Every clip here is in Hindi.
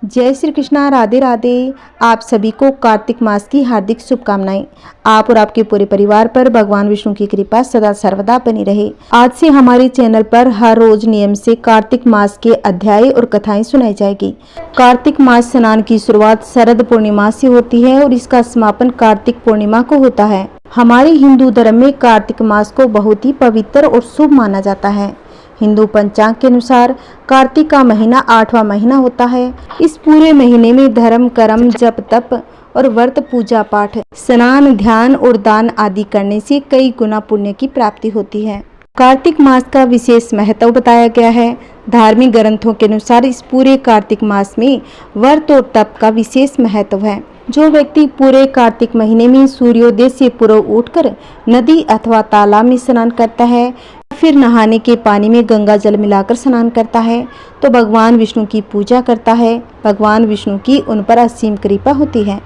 जय श्री कृष्णा, राधे राधे। आप सभी को कार्तिक मास की हार्दिक शुभकामनाएं। आप और आपके पूरे परिवार पर भगवान विष्णु की कृपा सदा सर्वदा बनी रहे। आज से हमारे चैनल पर हर रोज नियम से कार्तिक मास के अध्याय और कथाएं सुनाई जाएगी। कार्तिक मास स्नान की शुरुआत शरद पूर्णिमा से होती है और इसका समापन कार्तिक पूर्णिमा को होता है। हमारे हिंदू धर्म में कार्तिक मास को बहुत ही पवित्र और शुभ माना जाता है। हिंदू पंचांग के अनुसार कार्तिक का महीना 8वां महीना होता है। इस पूरे महीने में धर्म कर्म जप तप और व्रत पूजा पाठ स्नान ध्यान और दान आदि करने से कई गुना पुण्य की प्राप्ति होती है। कार्तिक मास का विशेष महत्व बताया गया है। धार्मिक ग्रंथों के अनुसार इस पूरे कार्तिक मास में व्रत और तप का विशेष महत्व है। जो व्यक्ति पूरे कार्तिक महीने में सूर्योदय से पूर्व उठकर नदी अथवा तालाब में स्नान करता है, फिर नहाने के पानी में गंगा जल मिलाकर स्नान करता है तो भगवान विष्णु की पूजा करता है। भगवान विष्णु की उन पर असीम कृपा होती है।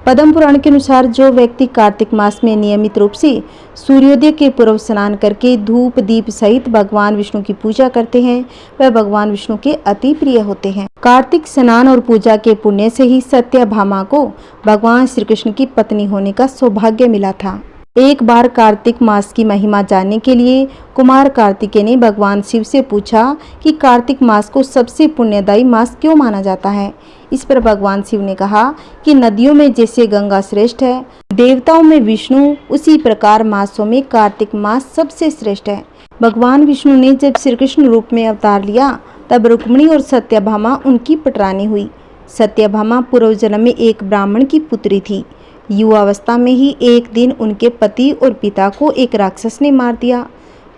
पद्म पुराण के अनुसार जो व्यक्ति कार्तिक मास में नियमित रूप से सूर्योदय के पूर्व स्नान करके धूप दीप सहित भगवान विष्णु की पूजा करते हैं वह भगवान विष्णु के अति प्रिय होते हैं। कार्तिक स्नान और पूजा के पुण्य से ही सत्यभामा को भगवान श्री कृष्ण की पत्नी होने का सौभाग्य मिला था। एक बार कार्तिक मास की महिमा जानने के लिए कुमार कार्तिकेय ने भगवान शिव से पूछा कि कार्तिक मास को सबसे पुण्यदायी मास क्यों माना जाता है। इस पर भगवान शिव ने कहा कि नदियों में जैसे गंगा श्रेष्ठ है, देवताओं में विष्णु, उसी प्रकार मासों में कार्तिक मास सबसे श्रेष्ठ है। भगवान विष्णु ने जब श्री कृष्ण रूप में अवतार लिया तब रुक्मिणी और सत्यभामा उनकी पटरानी हुई। सत्यभामा पूर्व जन्म में एक ब्राह्मण की पुत्री थी। युवावस्था में ही एक दिन उनके पति और पिता को एक राक्षस ने मार दिया।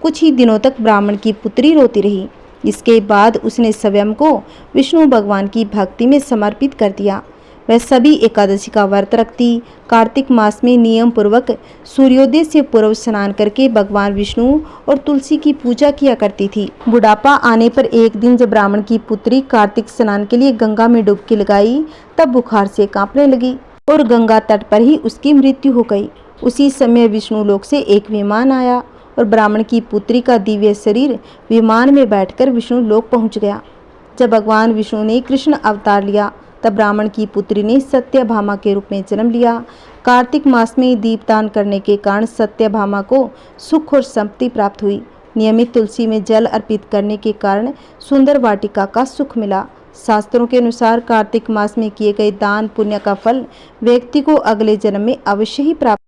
कुछ ही दिनों तक ब्राह्मण की पुत्री रोती रही। इसके बाद उसने स्वयं को विष्णु भगवान की भक्ति में समर्पित कर दिया। वह सभी एकादशी का व्रत रखती। कार्तिक मास में नियम पूर्वक सूर्योदय से पूर्व स्नान करके भगवान विष्णु और तुलसी की पूजा किया करती थी। बुढ़ापा आने पर एक दिन जब ब्राह्मण की पुत्री कार्तिक स्नान के लिए गंगा में डुबकी लगाई तब बुखार से कांपने लगी और गंगा तट पर ही उसकी मृत्यु हो गई। उसी समय विष्णु लोक से एक विमान आया और ब्राह्मण की पुत्री का दिव्य शरीर विमान में बैठकर विष्णु लोक पहुंच गया। जब भगवान विष्णु ने कृष्ण अवतार लिया तब ब्राह्मण की पुत्री ने सत्यभामा के रूप में जन्म लिया। कार्तिक मास में दीपदान करने के कारण सत्यभामा को सुख और संपत्ति प्राप्त हुई। नियमित तुलसी में जल अर्पित करने के कारण सुंदर वाटिका का सुख मिला। शास्त्रों के अनुसार कार्तिक मास में किए गए दान पुण्य का फल व्यक्ति को अगले जन्म में अवश्य ही प्राप्त।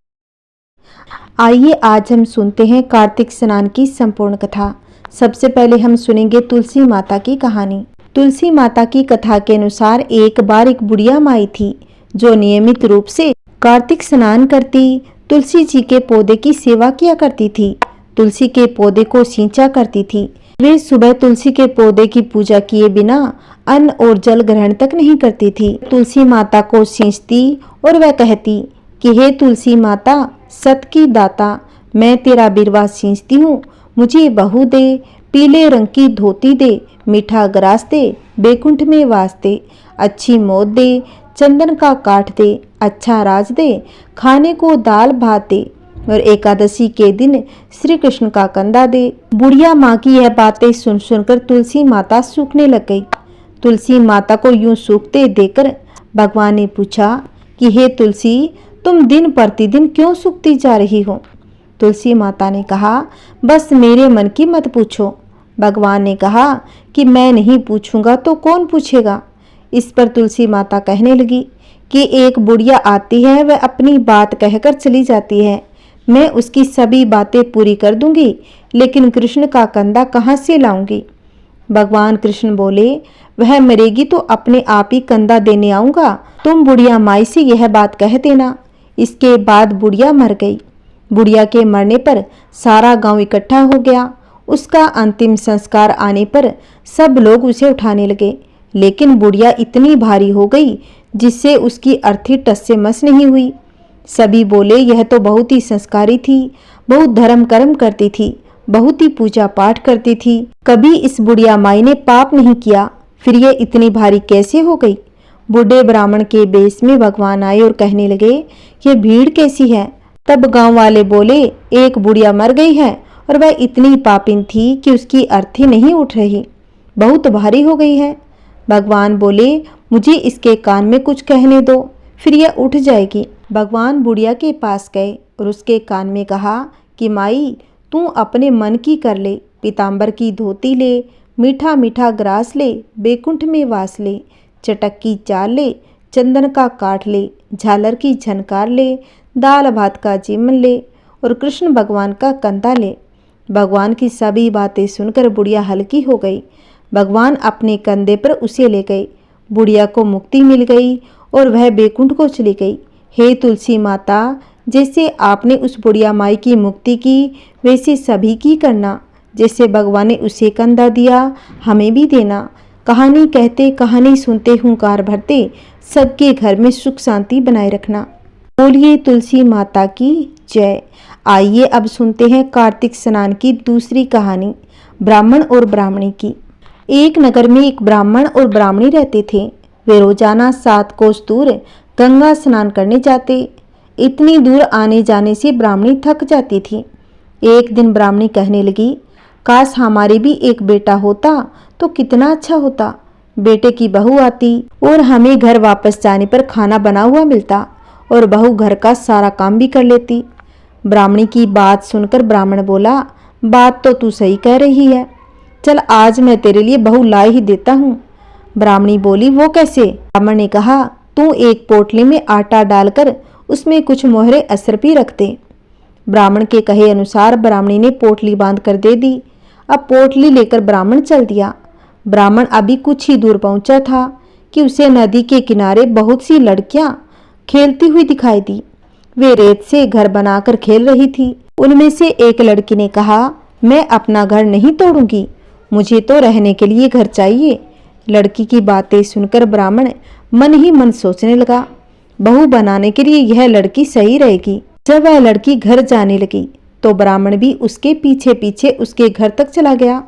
आइए आज हम सुनते हैं कार्तिक स्नान की संपूर्ण कथा। सबसे पहले हम सुनेंगे तुलसी माता की कहानी। तुलसी माता की कथा के अनुसार एक बार एक बुढ़िया माई थी जो नियमित रूप से कार्तिक स्नान करती, तुलसी जी के पौधे की सेवा किया करती थी, तुलसी के पौधे को सींचा करती थी। वे सुबह तुलसी के पौधे की पूजा किए बिना अन्न और जल ग्रहण तक नहीं करती थी। तुलसी माता को सींचती और वह कहती कि हे तुलसी माता, सत की दाता, मैं तेरा बिरवा सींचती हूँ, मुझे बहू दे, पीले रंग की धोती दे, मीठा ग्रास दे, बैकुंठ में वास दे, अच्छी मौत दे, चंदन का काठ दे, अच्छा राज दे, खाने को दाल भात दे और एकादशी के दिन श्री कृष्ण का कंधा दे। बुढ़िया माँ की यह बातें सुन सुनकर तुलसी माता सूखने लग गई। तुलसी माता को यूं सूखते देखकर भगवान ने पूछा कि हे तुलसी, तुम दिन प्रतिदिन क्यों सूखती जा रही हो। तुलसी माता ने कहा, बस मेरे मन की मत पूछो। भगवान ने कहा कि मैं नहीं पूछूंगा तो कौन पूछेगा। इस पर तुलसी माता कहने लगी कि एक बुढ़िया आती है, वह अपनी बात कहकर चली जाती है, मैं उसकी सभी बातें पूरी कर दूंगी, लेकिन कृष्ण का कंधा कहाँ से लाऊंगी। भगवान कृष्ण बोले, वह मरेगी तो अपने आप ही कंधा देने आऊंगा, तुम बुढ़िया माई से यह बात कह देना। इसके बाद बुढ़िया मर गई। बुढ़िया के मरने पर सारा गांव इकट्ठा हो गया। उसका अंतिम संस्कार आने पर सब लोग उसे उठाने लगे, लेकिन बुढ़िया इतनी भारी हो गई जिससे उसकी अर्थी टस से मस नहीं हुई। सभी बोले, यह तो बहुत ही संस्कारी थी, बहुत धर्म कर्म करती थी, बहुत ही पूजा पाठ करती थी, कभी इस बुढ़िया माई ने पाप नहीं किया, फिर ये इतनी भारी कैसे हो गई। बूढ़े ब्राह्मण के बेस में भगवान आए और कहने लगे, ये भीड़ कैसी है। तब गांव वाले बोले, एक बुढ़िया मर गई है और वह इतनी पापिन थी कि उसकी अर्थी नहीं उठ रही, बहुत भारी हो गई है। भगवान बोले, मुझे इसके कान में कुछ कहने दो, फिर यह उठ जाएगी। भगवान बुढ़िया के पास गए और उसके कान में कहा कि माई, तू अपने मन की कर ले, पीताम्बर की धोती ले, मीठा मीठा ग्रास ले, बैकुंठ में वास ले, चटक की चाल ले, चंदन का काठ ले, झालर की झनकार ले, दाल भात का जीवन ले और कृष्ण भगवान का कंधा ले। भगवान की सभी बातें सुनकर बुढ़िया हल्की हो गई। भगवान अपने कंधे पर उसे ले गए। बुढ़िया को मुक्ति मिल गई और वह बैकुंठ को चली गई। हे तुलसी माता, जैसे आपने उस बुढ़िया माई की मुक्ति की, वैसे सभी की करना। जैसे भगवान ने उसे कंधा दिया, हमें भी देना। कहानी कहते कहानी सुनते हुंकार भरते, सबके घर में सुख शांति बनाए रखना। बोलिए तुलसी माता की जय। आइए अब सुनते हैं कार्तिक स्नान की दूसरी कहानी, ब्राह्मण और ब्राह्मणी की। एक नगर में एक ब्राह्मण और ब्राह्मणी रहते थे। वे रोजाना 7 कोस दूर गंगा स्नान करने जाते। इतनी दूर आने जाने से ब्राह्मणी थक जाती थी। एक दिन ब्राह्मणी कहने लगी, काश हमारे भी एक बेटा होता तो कितना अच्छा होता। बेटे की बहू आती और हमें घर वापस जाने पर खाना बना हुआ मिलता और बहू घर का सारा काम भी कर लेती। ब्राह्मणी की बात सुनकर ब्राह्मण बोला, बात तो तू सही कह रही है, चल आज मैं तेरे लिए बहू ला ही देता हूँ। ब्राह्मणी बोली, वो कैसे? ब्राह्मण ने कहा, तू एक पोटली में आटा डालकर उसमें कुछ मोहरे असरपी रख दे। ब्राह्मण के कहे अनुसार ब्राह्मणी ने पोटली बांध कर दे दी। अब पोटली लेकर ब्राह्मण चल दिया। ब्राह्मण अभी कुछ ही दूर पहुंचा था कि उसे नदी के किनारे बहुत सी लड़कियां खेलती हुई दिखाई दी। वे रेत से घर बनाकर खेल रही थी। उनमें से एक लड़की ने कहा, मैं अपना घर नहीं तोड़ूंगी, मुझे तो रहने के लिए घर चाहिए। लड़की की बातें सुनकर ब्राह्मण मन ही मन सोचने लगा, बहू बनाने के लिए यह लड़की सही रहेगी। जब वह लड़की घर जाने लगी तो ब्राह्मण भी उसके पीछे पीछे उसके घर तक चला गया।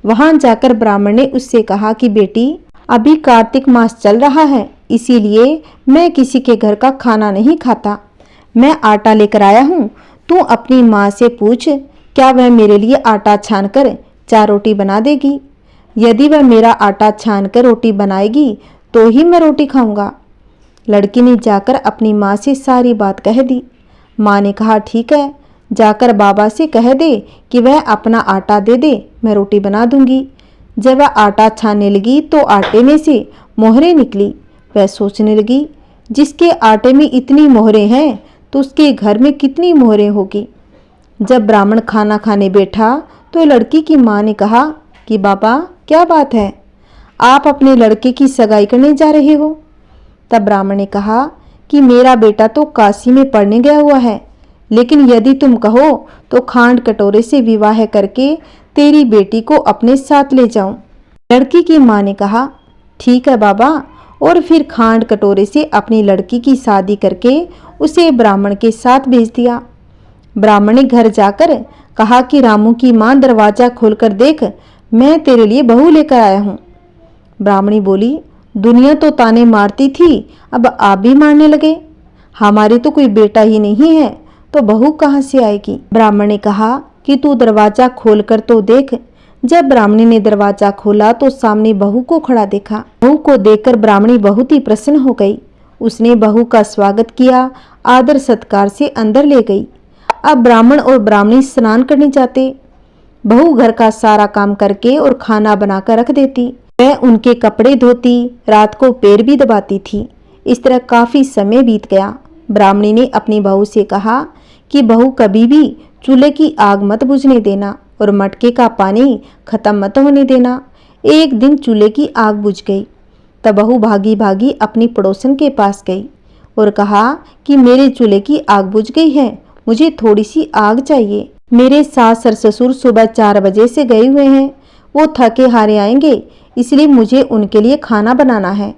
वहां जाकर ब्राह्मण ने उससे कहा कि बेटी, अभी कार्तिक मास चल रहा है, इसीलिए मैं किसी के घर का खाना नहीं खाता। मैं आटा लेकर आया हूँ, तू अपनी माँ से पूछ, क्या वह मेरे लिए आटा छान कर 4 रोटी बना देगी। यदि वह मेरा आटा छान कर रोटी बनाएगी तो ही मैं रोटी खाऊंगा। लड़की ने जाकर अपनी माँ से सारी बात कह दी। माँ ने कहा, ठीक है, जाकर बाबा से कह दे कि वह अपना आटा दे दे, मैं रोटी बना दूंगी। जब वह आटा छानने लगी तो आटे में से मोहरें निकली। वह सोचने लगी, जिसके आटे में इतनी मोहरें हैं तो उसके घर में कितनी मोहरें होगी। जब ब्राह्मण खाना खाने बैठा तो लड़की की माँ ने कहा कि बाबा, क्या बात है, आप अपने लड़के की सगाई करने जा रहे हो? तब ब्राह्मण ने कहा कि मेरा बेटा तो काशी में पढ़ने गया हुआ है, लेकिन यदि तुम कहो तो खांड कटोरे से विवाह करके तेरी बेटी को अपने साथ ले जाऊं। लड़की की माँ ने कहा, ठीक है बाबा, और फिर खांड कटोरे से अपनी लड़की की शादी करके उसे ब्राह्मण के साथ भेज दिया। ब्राह्मण ने घर जाकर कहा कि रामू की माँ, दरवाजा खोलकर देख, मैं तेरे लिए बहू लेकर आया हूँ। ब्राह्मणी बोली, दुनिया तो ताने मारती थी, अब आप भी मारने लगे। हमारे तो कोई बेटा ही नहीं है, तो बहू कहाँ से आएगी। ब्राह्मण ने कहा कि तू दरवाजा खोलकर तो देख। जब ब्राह्मणी ने दरवाजा खोला तो सामने बहू को खड़ा देखा। बहू को देखकर ब्राह्मणी बहुत ही प्रसन्न हो गई। उसने बहू का स्वागत किया, आदर सत्कार से अंदर ले गई। अब ब्राह्मण और ब्राह्मणी स्नान करने जाते। बहू घर का सारा काम करके और खाना बनाकर रख देती। वह उनके कपड़े धोती, रात को पैर भी दबाती थी। इस तरह काफी समय बीत गया। ब्राह्मणी ने अपनी बहू से कहा कि बहू, कभी भी चूल्हे की आग मत बुझने देना और मटके का पानी खत्म मत होने देना। एक दिन चूल्हे की आग बुझ गई। तब बहू भागी भागी अपनी पड़ोसन के पास गई और कहा कि मेरे चूल्हे की आग बुझ गई है, मुझे थोड़ी सी आग चाहिए। मेरे सास ससुर सुबह 4 बजे से गए हुए हैं, वो थके हारे आएंगे, इसलिए मुझे उनके लिए खाना बनाना है।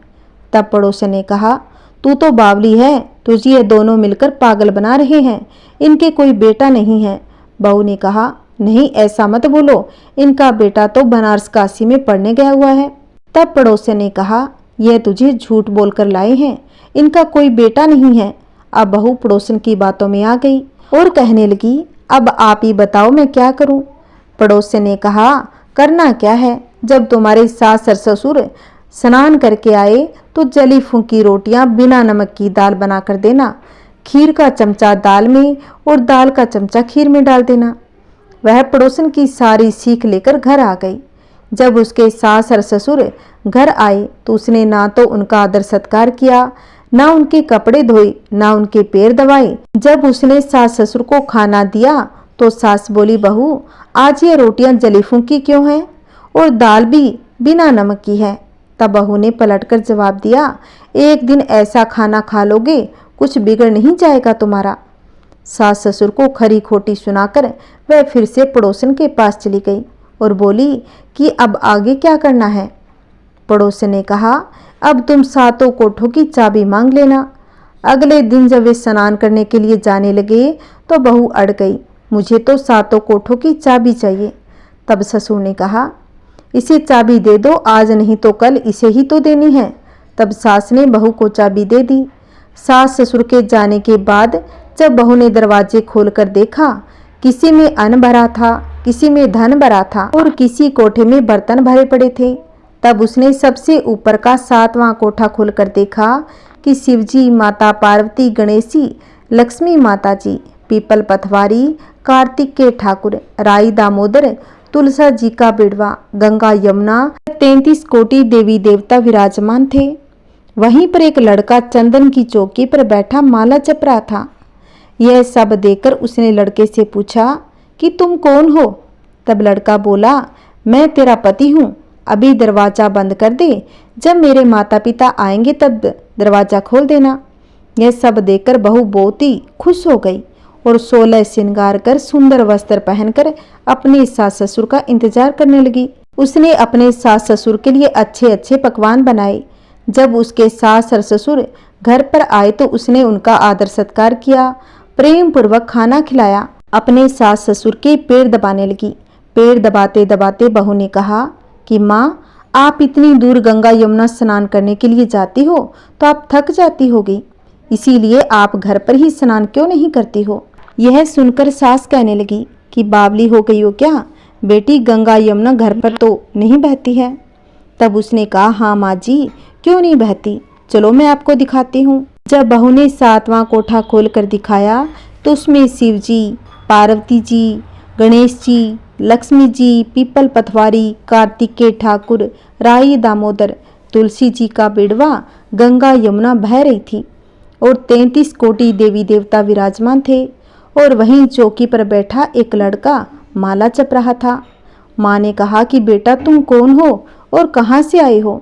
तब पड़ोसन ने कहा, तू तो बावली है, तुझे ये दोनों मिलकर पागल बना रहे हैं, इनके कोई बेटा नहीं है। बहू ने कहा, नहीं ऐसा मत बोलो, इनका बेटा तो बनारस काशी में पढ़ने गया हुआ है। तब पड़ोसन ने कहा, यह तुझे झूठ बोलकर लाए हैं, इनका कोई बेटा नहीं है। अब बहू पड़ोसन की बातों में आ गई और कहने लगी, अब आप ही बताओ मैं क्या करूं। पड़ोसन ने कहा, करना क्या है, जब तुम्हारे सास ससुर स्नान करके आए तो जली फूंकी रोटियां बिना नमक की दाल बनाकर देना। खीर का चमचा दाल में और दाल का चमचा खीर में डाल देना। वह पड़ोसन की सारी सीख लेकर घर आ गई। जब उसके सास और ससुर घर आए तो उसने ना तो उनका आदर सत्कार किया, ना उनके कपड़े धोए, ना उनके पैर दबाए। जब उसने सास ससुर को खाना दिया तो सास बोली, बहू आज ये रोटियां जली फूंकी क्यों हैं और दाल भी बिना नमक की है। तब बहू ने पलटकर जवाब दिया, एक दिन ऐसा खाना खा लोगे कुछ बिगड़ नहीं जाएगा तुम्हारा। सास ससुर को खरी खोटी सुनाकर वह फिर से पड़ोसन के पास चली गई और बोली कि अब आगे क्या करना है। पड़ोसन ने कहा, अब तुम सातों कोठों की चाबी मांग लेना। अगले दिन जब वे स्नान करने के लिए जाने लगे तो बहू अड़ गई, मुझे तो सातों कोठों की चाबी चाहिए। तब ससुर ने कहा, इसे चाबी दे दो, आज नहीं तो कल इसे ही तो देनी है। तब सास ने बहू को चाबी दे दी। सास ससुर के जाने के बाद जब बहू ने दरवाजे खोलकर देखा, किसी में अन्न भरा था, किसी में धन भरा था और किसी कोठे में बर्तन भरे पड़े थे। तब उसने सबसे ऊपर का 7वां कोठा खोलकर देखा कि शिवजी, माता पार्वती, गणेश जी, लक्ष्मी माता जी, पीपल पथवारी, कार्तिक के ठाकुर, राई दामोदर, तुलसा जी का बिड़वा, गंगा यमुना, 33 कोटि देवी देवता विराजमान थे। वहीं पर एक लड़का चंदन की चौकी पर बैठा माला जप रहा था। यह सब देखकर उसने लड़के से पूछा कि तुम कौन हो। तब लड़का बोला, मैं तेरा पति हूँ, अभी दरवाजा बंद कर दे, जब मेरे माता पिता आएंगे तब दरवाजा खोल देना। यह सब देखकर बहू बहुत ही खुश हो गई और 16 श्रृंगार कर सुंदर वस्त्र पहनकर अपने सास ससुर का इंतजार करने लगी। उसने अपने सास ससुर के लिए अच्छे अच्छे पकवान बनाए। जब उसके सास और ससुर घर पर आए तो उसने उनका आदर सत्कार किया, प्रेम पूर्वक खाना खिलाया, अपने सास ससुर के पैर दबाने लगी। पैर दबाते दबाते बहू ने कहा कि माँ, आप इतनी दूर गंगा यमुना स्नान करने के लिए जाती हो तो आप थक जाती होगी, इसीलिए आप घर पर ही स्नान क्यों नहीं करती हो। यह सुनकर सास कहने लगी कि बावली हो गई हो क्या बेटी, गंगा यमुना घर पर तो नहीं बहती है। तब उसने कहा, हाँ माँ जी, क्यों नहीं बहती, चलो मैं आपको दिखाती हूँ। जब बहू ने 7वां कोठा खोल कर दिखाया तो उसमें शिव जी, पार्वती जी, गणेश जी, लक्ष्मी जी, पीपल पथवारी, कार्तिक के ठाकुर, राई दामोदर, तुलसी जी का बिड़वा, गंगा यमुना बह रही थी और 33 कोटि देवी देवता विराजमान थे। और वहीं चौकी पर बैठा एक लड़का माला जप रहा था। माँ ने कहा कि बेटा तुम कौन हो और कहाँ से आए हो।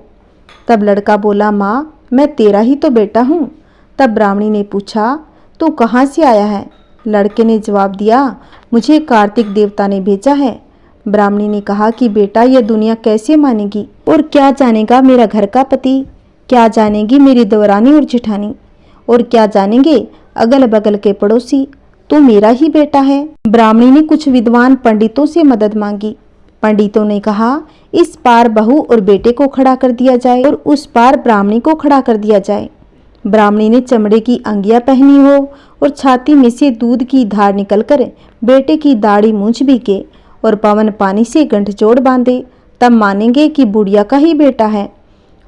तब लड़का बोला, माँ मैं तेरा ही तो बेटा हूँ। तब ब्राह्मणी ने पूछा, तू कहाँ से आया है। लड़के ने जवाब दिया, मुझे कार्तिक देवता ने भेजा है। ब्राह्मणी ने कहा कि बेटा यह दुनिया कैसे मानेगी और क्या जानेगा मेरा घर का पति, क्या जानेगी मेरी देवरानी और जेठानी, और क्या जानेंगे अगल बगल के पड़ोसी, तू मेरा ही बेटा है। ब्राह्मणी ने कुछ विद्वान पंडितों से मदद मांगी। पंडितों ने कहा, इस पार बहू और बेटे को खड़ा कर दिया जाए और उस पार ब्राह्मणी को खड़ा कर दिया जाए। ब्राह्मणी ने चमड़े की अंगियां पहनी हो और छाती में से दूध की धार निकलकर बेटे की दाढ़ी मूंछ भी के और पवन पानी से गंठजोड़ बांधे, तब मानेंगे कि बुढ़िया का ही बेटा है।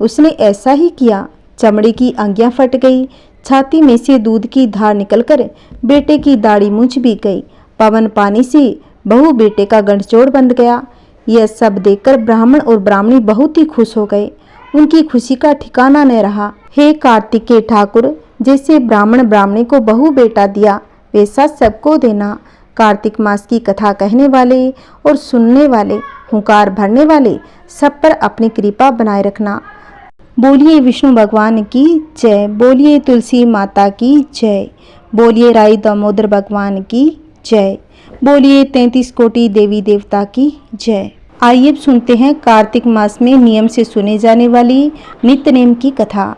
उसने ऐसा ही किया। चमड़े की अंगियां फट गई, छाती में से दूध की धार निकलकर बेटे की दाढ़ी मूंछ भी गई, पवन पानी से बहू बेटे का गंठजोड़ बंध गया। यह सब देखकर ब्राह्मण और ब्राह्मणी बहुत ही खुश हो गए। उनकी खुशी का ठिकाना न रहा। हे कार्तिक के ठाकुर, जैसे ब्राह्मण ब्राह्मणी को बहू बेटा दिया वैसा सबको देना। कार्तिक मास की कथा कहने वाले और सुनने वाले, हुंकार भरने वाले सब पर अपनी कृपा बनाए रखना। बोलिए विष्णु भगवान की जय, बोलिए तुलसी माता की जय, बोलिए राई दामोदर भगवान की जय, बोलिए 33 कोटि देवी देवता की जय। आइए अब सुनते हैं कार्तिक मास में नियम से सुने जाने वाली नित्य नेम की कथा।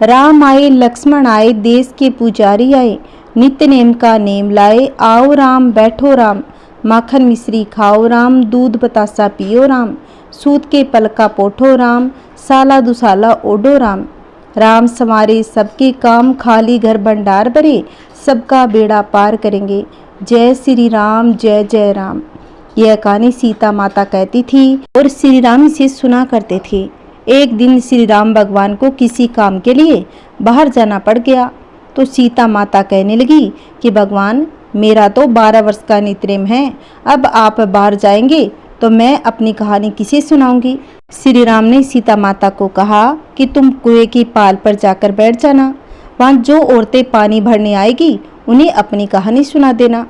राम आए, लक्ष्मण आए, देश के पुजारी आए, नित्य नेम का नेम लाए। आओ राम, बैठो राम, माखन मिश्री खाओ राम, दूध बतासा पियो राम, सूत के पलका पोठो राम, साला दुसाला ओडो राम। राम संवारे सबके काम, खाली घर भंडार भरे, सबका बेड़ा पार करेंगे। जय श्री राम, जय जय राम। यह कहानी सीता माता कहती थी और श्री राम इसे सुना करते थे। एक दिन श्री राम भगवान को किसी काम के लिए बाहर जाना पड़ गया। तो सीता माता कहने लगी कि भगवान, मेरा तो 12 वर्ष का नितनेम है, अब आप बाहर जाएंगे तो मैं अपनी कहानी किसे सुनाऊंगी। श्री राम ने सीता माता को कहा कि तुम कुएं की पाल पर जाकर बैठ जाना, वहाँ जो औरतें पानी भरने आएगी उन्हें अपनी कहानी सुना देना।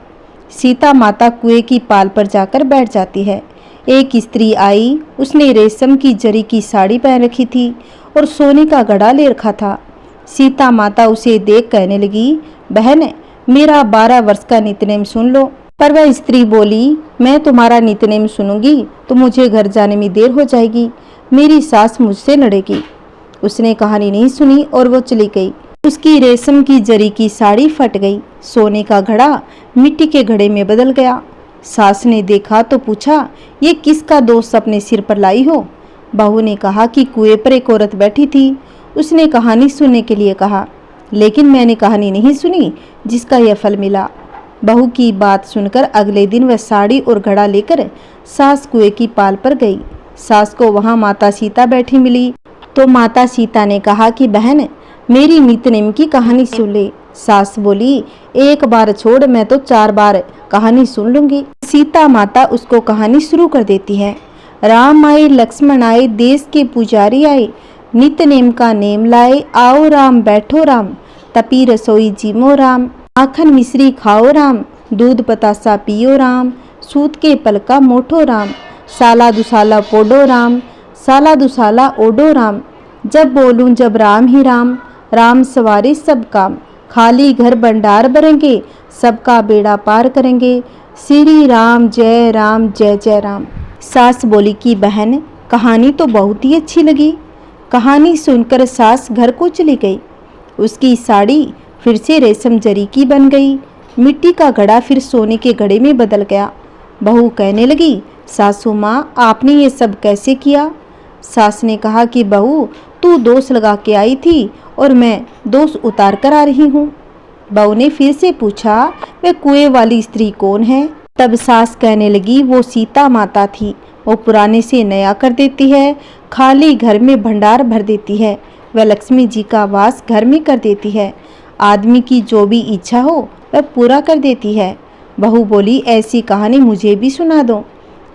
सीता माता कुएं की पाल पर जाकर बैठ जाती है। एक स्त्री आई, उसने रेशम की जरी की साड़ी पहन रखी थी और सोने का घड़ा ले रखा था। सीता माता उसे देख कहने लगी, बहन, मेरा 12 वर्ष का नितनेम सुन लो। पर वह स्त्री बोली, मैं तुम्हारा नितनेम सुनूंगी तो मुझे घर जाने में देर हो जाएगी, मेरी सास मुझसे लड़ेगी। उसने कहानी नहीं सुनी और वो चली गई। उसकी रेशम की जरी की साड़ी फट गई, सोने का घड़ा मिट्टी के घड़े में बदल गया। सास ने देखा तो पूछा, ये किसका दोष अपने सिर पर लाई हो? बहू ने कहा कि कुएं पर एक औरत बैठी थी, उसने कहानी सुनने के लिए कहा, लेकिन मैंने कहानी नहीं सुनी जिसका यह फल मिला। बहू की बात सुनकर अगले दिन वह साड़ी और घड़ा लेकर सास कुएं की पाल पर गई। सास को वहां माता सीता बैठी मिली तो माता सीता ने कहा कि बहन, मेरी नितनेम की कहानी सुन ले। सास बोली, एक बार छोड़, मैं तो 4 बार कहानी सुन लूंगी। सीता माता उसको कहानी शुरू कर देती है। राम आए, लक्ष्मण आए, देश के पुजारी आए, नितनेम का नेम लाए, आओ राम बैठो राम, तपी रसोई जीमो राम, माखन मिश्री खाओ राम, दूध बतासा पियो राम, सूत के पलका मोठो राम, साला दुसाला पोडो राम, साला दुसाला ओडो राम, जब बोलूं जब राम ही राम, राम सवारी सब काम, खाली घर भंडार भरेंगे, सबका बेड़ा पार करेंगे, श्री राम जय राम। सास बोली कि बहन, कहानी तो बहुत ही अच्छी लगी। कहानी सुनकर सास घर को चली गई। उसकी साड़ी फिर से रेशम जरी की बन गई, मिट्टी का घड़ा फिर सोने के घड़े में बदल गया। बहू कहने लगी, सासू माँ, आपने ये सब कैसे किया? सास ने कहा कि बहू, तू दोष लगा के आई थी और मैं दोष उतार कर आ रही हूँ। बहू ने फिर से पूछा, वह कुएं वाली स्त्री कौन है? तब सास कहने लगी, वो सीता माता थी, वो पुराने से नया कर देती है, खाली घर में भंडार भर देती है, वह लक्ष्मी जी का वास घर में कर देती है, आदमी की जो भी इच्छा हो वह पूरा कर देती है। बहू बोली, ऐसी कहानी मुझे भी सुना दो।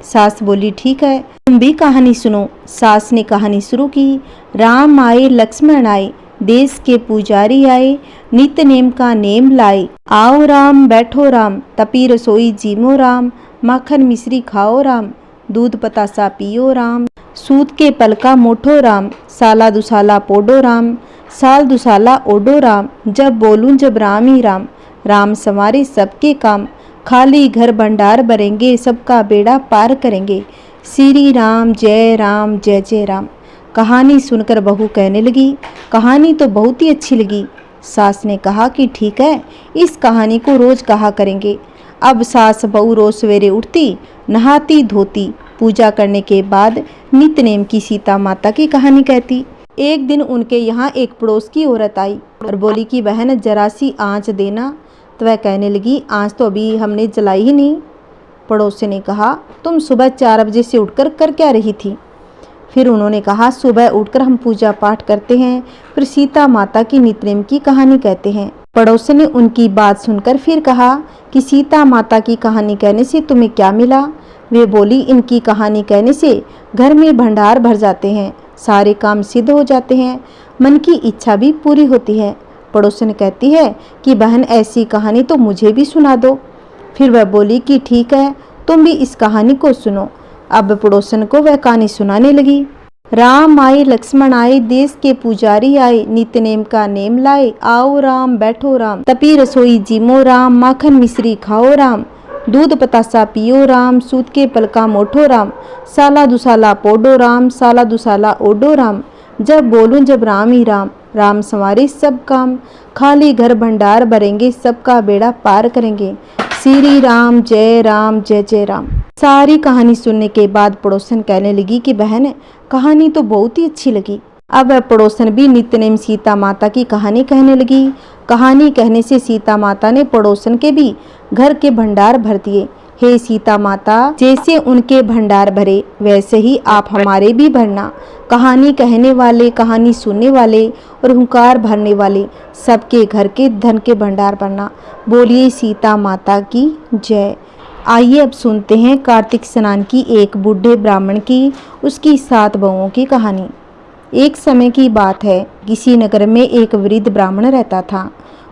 सास बोली, ठीक है, तुम भी कहानी सुनो। सास ने कहानी शुरू की। राम आए, लक्ष्मण आए, देश के पुजारी आए, नितनेम का नेम लाए, आओ राम बैठो राम, तपी रसोई जीमो राम, माखन मिश्री खाओ राम, दूध बतासा पियो राम, सूत के पलका मोठो राम, साला दुसाला पोडो राम, साल दुसाला ओडो राम, जब बोलूं जब राम ही राम, राम संवारे सबके काम, खाली घर भंडार भरेंगे, सबका बेड़ा पार करेंगे, श्री राम जय राम। कहानी सुनकर बहू कहने लगी, कहानी तो बहुत ही अच्छी लगी। सास ने कहा कि ठीक है, इस कहानी को रोज कहा करेंगे। अब सास बहू रोज सवेरे उठती, नहाती धोती, पूजा करने के बाद नितनेम की सीता माता की कहानी कहती। एक दिन उनके यहाँ एक पड़ोस की औरत आई और बोली कि बहन, जरा सी आँच देना। तो वह कहने लगी, आँच तो अभी हमने जलाई ही नहीं। पड़ोसी ने कहा, तुम सुबह 4 बजे से उठकर कर क्या रही थी? फिर उन्होंने कहा, सुबह उठकर हम पूजा पाठ करते हैं, फिर सीता माता की नितनेम की कहानी कहते हैं। पड़ोसी ने उनकी बात सुनकर फिर कहा कि सीता माता की कहानी कहने से तुम्हें क्या मिला? वे बोली, इनकी कहानी कहने से घर में भंडार भर जाते हैं, सारे काम सिद्ध हो जाते हैं, मन की इच्छा भी पूरी होती है। पड़ोसन कहती है कि बहन, ऐसी कहानी तो मुझे भी सुना दो। फिर वह बोली कि ठीक है, तुम भी इस कहानी को सुनो। अब पड़ोसन को वह कहानी सुनाने लगी। राम आए, लक्ष्मण आए, देश के पुजारी आए, नितनेम का नेम लाए, आओ राम बैठो राम, तपी रसोई जीमो राम, माखन मिश्री खाओ राम, दूध बतासा पियो राम, सूत के पलका मोठो राम, साला दुसाला पोडो राम, साला दुसाला ओडो राम, जब बोलूं जब राम ही राम, राम संवारे सब काम, खाली घर भंडार भरेंगे, सबका बेड़ा पार करेंगे, श्री राम जय राम। सारी कहानी सुनने के बाद पड़ोसन कहने लगी कि बहन, कहानी तो बहुत ही अच्छी लगी। अब वह पड़ोसन भी नितनेम सीता माता की कहानी कहने लगी। कहानी कहने से सीता माता ने पड़ोसन के भी घर के भंडार भर दिए, हे सीता माता, जैसे उनके भंडार भरे वैसे ही आप हमारे भी भरना। कहानी कहने वाले, कहानी सुनने वाले और हुंकार भरने वाले सबके घर के धन के भंडार भरना। बोलिए सीता माता की जय। आइए अब सुनते हैं कार्तिक स्नान की एक बूढ़े ब्राह्मण की, उसकी 7 बहुओं की कहानी। एक समय की बात है, किसी नगर में एक वृद्ध ब्राह्मण रहता था।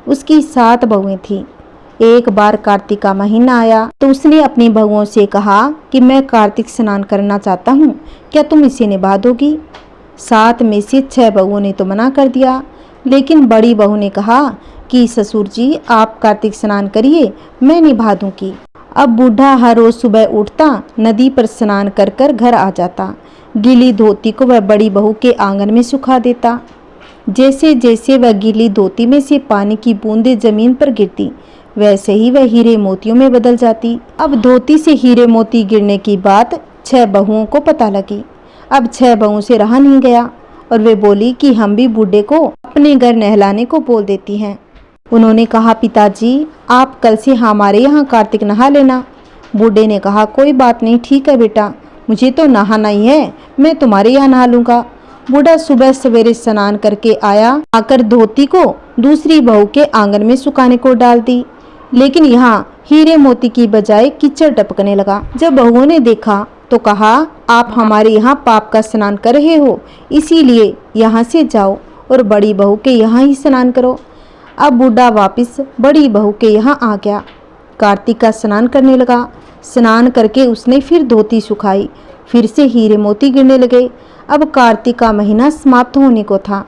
उसकी 7 बहुएं थीं। एक बार कार्तिक का महीना आया तो उसने अपनी बहुओं से कहा कि मैं कार्तिक स्नान करना चाहता हूँ, क्या तुम इसे निभा दोगी? 7 में से 6 बहुओं ने तो मना कर दिया, लेकिन बड़ी बहू ने कहा कि ससुर जी आप कार्तिक स्नान करिए, मैं निभा दूंगी। अब बूढ़ा हर रोज सुबह उठता, नदी पर स्नान कर कर घर आ जाता। गीली धोती को वह बड़ी बहू के आंगन में सुखा देता। जैसे जैसे वह गीली धोती में से पानी की बूंदें जमीन पर गिरती, वैसे ही वह हीरे मोतियों में बदल जाती। अब धोती से हीरे मोती गिरने की बात 6 बहुओं को पता लगी। अब 6 बहुओं से रहा नहीं गया और वे बोली कि हम भी बूढ़े को अपने घर नहलाने को बोल देती हैं। उन्होंने कहा पिताजी आप कल से हमारे यहाँ कार्तिक नहा लेना। बूढ़े ने कहा कोई बात नहीं, ठीक है बेटा, मुझे तो नहाना ही है, मैं तुम्हारे यहाँ नहा लूँगा। बूढ़ा सुबह सवेरे स्नान करके आया, आकर धोती को दूसरी बहू के आंगन में सुखाने को डाल दी, लेकिन यहाँ हीरे मोती की बजाय कीचड़ टपकने लगा। जब बहुओं ने देखा तो कहा आप हमारे यहाँ पाप का स्नान कर रहे हो, इसीलिए यहाँ से जाओ और बड़ी बहू के यहाँ ही स्नान करो। अब बूढ़ा वापस बड़ी बहू के यहाँ आ गया, कार्तिक का स्नान करने लगा। स्नान करके उसने फिर धोती सुखाई, फिर से हीरे मोती गिरने लगे। अब कार्तिक का महीना समाप्त होने को था।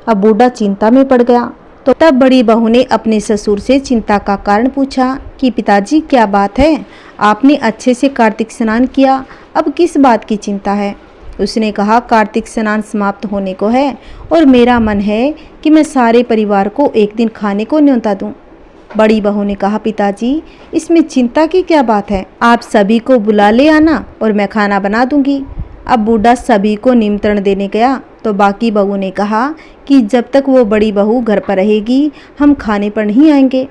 अब बूढ़ा चिंता में पड़ गया। तो तब बड़ी बहू ने अपने ससुर से चिंता का कारण पूछा कि पिताजी क्या बात है, आपने अच्छे से कार्तिक स्नान किया, अब किस बात की चिंता है? उसने कहा कार्तिक स्नान समाप्त होने को है और मेरा मन है कि मैं सारे परिवार को एक दिन खाने को न्योता दूं। बड़ी बहू ने कहा पिताजी इसमें चिंता की क्या बात है, आप सभी को बुला ले आना और मैं खाना बना दूंगी। अब बूढ़ा सभी को निमंत्रण देने गया तो बाकी बहू ने कहा कि जब तक वो बड़ी बहू घर पर रहेगी हम खाने पर नहीं आएंगे।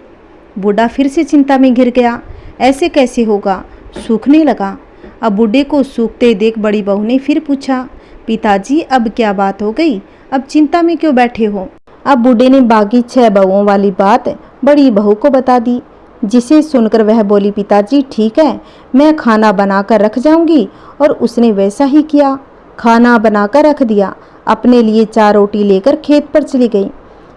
बूढ़ा फिर से चिंता में घिर गया, ऐसे कैसे होगा? सूखने लगा। अब बूढ़े को सूखते देख बड़ी बहू ने फिर पूछा पिताजी अब क्या बात हो गई, अब चिंता में क्यों बैठे हो? अब बूढ़े ने बाकी 6 बहुओं वाली बात बड़ी बहू को बता दी, जिसे सुनकर वह बोली पिताजी ठीक है, मैं खाना बनाकर रख जाऊंगी। और उसने वैसा ही किया, खाना बनाकर रख दिया। अपने लिए 4 रोटी लेकर खेत पर चली गई।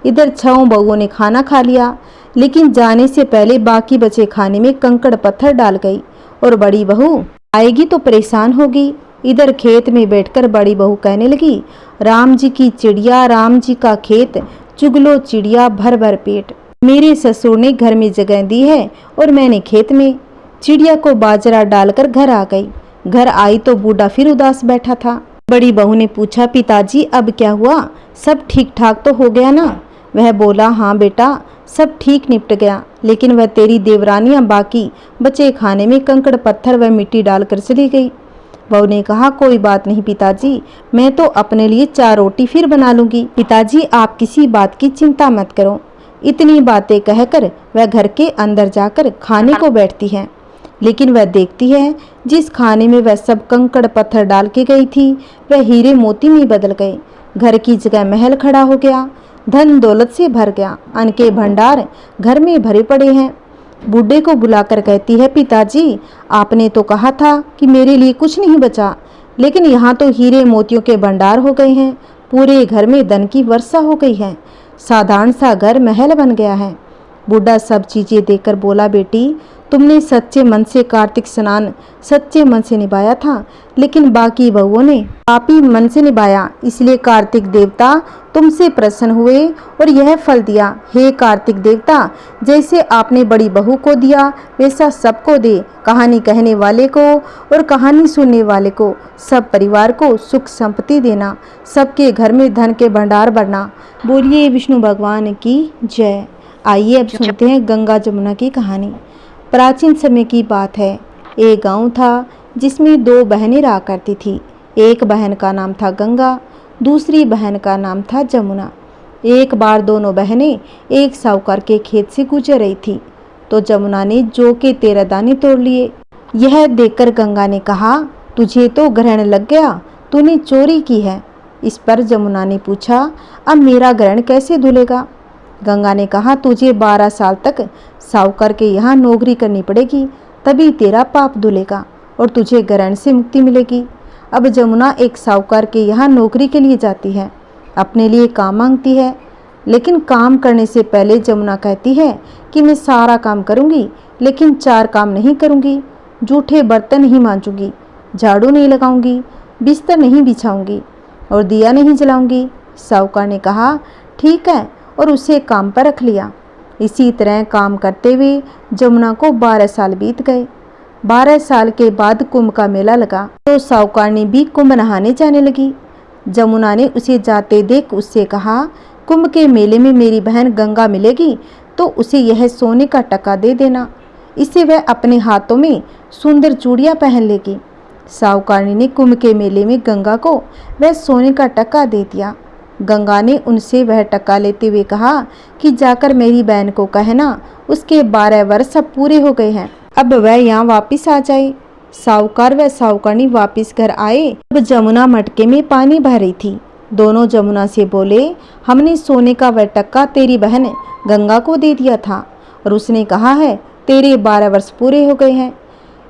इधर 6 बहुओं ने खाना खा लिया, लेकिन जाने से पहले बाकी बचे खाने में कंकड़ पत्थर डाल गई और बड़ी बहू आएगी तो परेशान होगी। इधर खेत में बैठकर बड़ी बहू कहने लगी राम जी की चिड़िया, राम जी का खेत, चुगलो चिड़िया भर भर पेट। मेरे ससुर ने घर में जगह दी है और मैंने खेत में। चिड़िया को बाजरा डालकर घर आ गई। घर आई तो बूढ़ा फिर उदास बैठा था। बड़ी बहू ने पूछा पिताजी अब क्या हुआ, सब ठीक ठाक तो हो गया ना? वह बोला हाँ बेटा सब ठीक निपट गया, लेकिन वह तेरी देवरानियां बाकी बचे खाने में कंकड़ पत्थर व मिट्टी डालकर चली गई। बहू ने कहा कोई बात नहीं पिताजी, मैं तो अपने लिए 4 रोटी फिर बना लूंगी। पिताजी आप किसी बात की चिंता मत करो। इतनी बातें कहकर वह घर के अंदर जाकर खाने को बैठती है, लेकिन वह देखती है जिस खाने में वह सब कंकड़ पत्थर डाल के गई थी वह हीरे मोती में बदल गए। घर की जगह महल खड़ा हो गया, धन दौलत से भर गया, अन्न के भंडार घर में भरे पड़े हैं। बूढ़े को बुलाकर कहती है पिताजी आपने तो कहा था कि मेरे लिए कुछ नहीं बचा, लेकिन यहाँ तो हीरे मोतियों के भंडार हो गए हैं, पूरे घर में धन की वर्षा हो गई है, साधारण सा घर महल बन गया है। बूढ़ा सब चीजें देखकर बोला बेटी तुमने सच्चे मन से कार्तिक स्नान सच्चे मन से निभाया था, लेकिन बाकी बहुओं ने पापी मन से निभाया, इसलिए कार्तिक देवता तुमसे प्रसन्न हुए और यह फल दिया। हे कार्तिक देवता जैसे आपने बड़ी बहू को दिया वैसा सबको दे, कहानी कहने वाले को और कहानी सुनने वाले को, सब परिवार को सुख संपत्ति देना, सबके घर में धन के भंडार भरना। बोलिए विष्णु भगवान की जय। आइए अब सुनते हैं गंगा जमुना की कहानी। प्राचीन समय की बात है, एक गांव था जिसमें 2 बहनें रहा करती थी। एक बहन का नाम था गंगा, दूसरी बहन का नाम था जमुना। एक बार दोनों बहनें एक साहूकार के खेत से गुजर रही थी तो जमुना ने जौ के 13 दाने तोड़ लिए। यह देखकर गंगा ने कहा, तुझे तो ग्रहण लग गया, तूने चोरी की है। इस पर जमुना ने पूछा, अब मेरा ग्रहण कैसे धुलेगा? गंगा ने कहा, तुझे 12 साल तक साहूकार के यहाँ नौकरी करनी पड़ेगी, तभी तेरा पाप धुलेगा और तुझे ग्रहण से मुक्ति मिलेगी। अब जमुना एक साहूकार के यहाँ नौकरी के लिए जाती है, अपने लिए काम मांगती है, लेकिन काम करने से पहले जमुना कहती है कि मैं सारा काम करूँगी, लेकिन 4 काम नहीं करूँगी। जूठे बर्तन नहीं मांजूंगी, झाड़ू नहीं लगाऊंगी, बिस्तर नहीं बिछाऊंगी और दिया नहीं जलाऊंगी। साहूकार ने कहा, ठीक है, और उसे काम पर रख लिया। इसी तरह काम करते हुए जमुना को 12 साल बीत गए। 12 साल के बाद कुंभ का मेला लगा तो साहूकार ने भी कुंभ नहाने जाने लगी। जमुना ने उसे जाते देख उससे कहा, कुंभ के मेले में मेरी बहन गंगा मिलेगी तो उसे यह सोने का टका दे देना, इससे वह अपने हाथों में सुंदर चूड़ियां पहन लेगी। साहूकारनी ने कुंभ के मेले में गंगा को वह सोने का टका दे दिया। गंगा ने उनसे वह टका लेते हुए कहा कि जाकर मेरी बहन को कहना उसके 12 वर्ष अब पूरे हो गए हैं, अब वह यहाँ वापस आ जाए। साहूकार व साहूकारनी वापस घर आए। अब जमुना मटके में पानी भर रही थी। दोनों जमुना से बोले, हमने सोने का वह टक्का तेरी बहन गंगा को दे दिया था और उसने कहा है तेरे 12 वर्ष पूरे हो गए हैं,